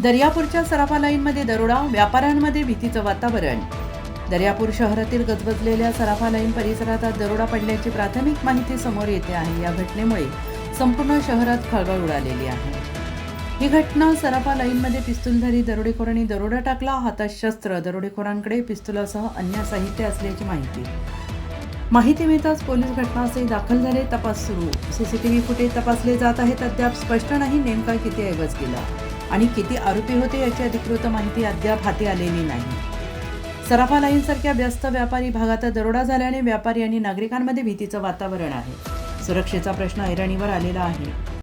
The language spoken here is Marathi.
दर्यापूरच्या सराफा लाईनमध्ये दरोडा, व्यापाऱ्यांमध्ये भीतीचं वातावरण. दर्यापूर शहरातील गजबजलेल्या सराफा लाईन परिसरात आज दरोडा पडल्याची प्राथमिक माहिती समोर येते आहे. या घटनेमुळे संपूर्ण शहरात खळबळ उडालेली आहे. ही घटना सराफा लाईनमध्ये पिस्तूलधारी दरोडेखोरांनी दरोडा टाकला. हातात शस्त्र, दरोडेखोरांकडे पिस्तुलासह अन्य साहित्य असल्याची माहिती मिळताच पोलीस घटनास्थळी दाखल झाले. तपास सुरू. सीसीटीव्ही फुटेज तपासले जात आहेत. अद्याप स्पष्ट नाही नेमका किती ऐवज केला आणि किती आरोपी होते याची अधिकृत माहिती अद्याप हाती आलेली नाही. सराफा लाईनसारख्या व्यस्त व्यापारी भागात दरोडा झाल्याने व्यापारी आणि नागरिकांमध्ये भीतीचं वातावरण आहे. सुरक्षेचा प्रश्न ऐरणीवर आलेला आहे.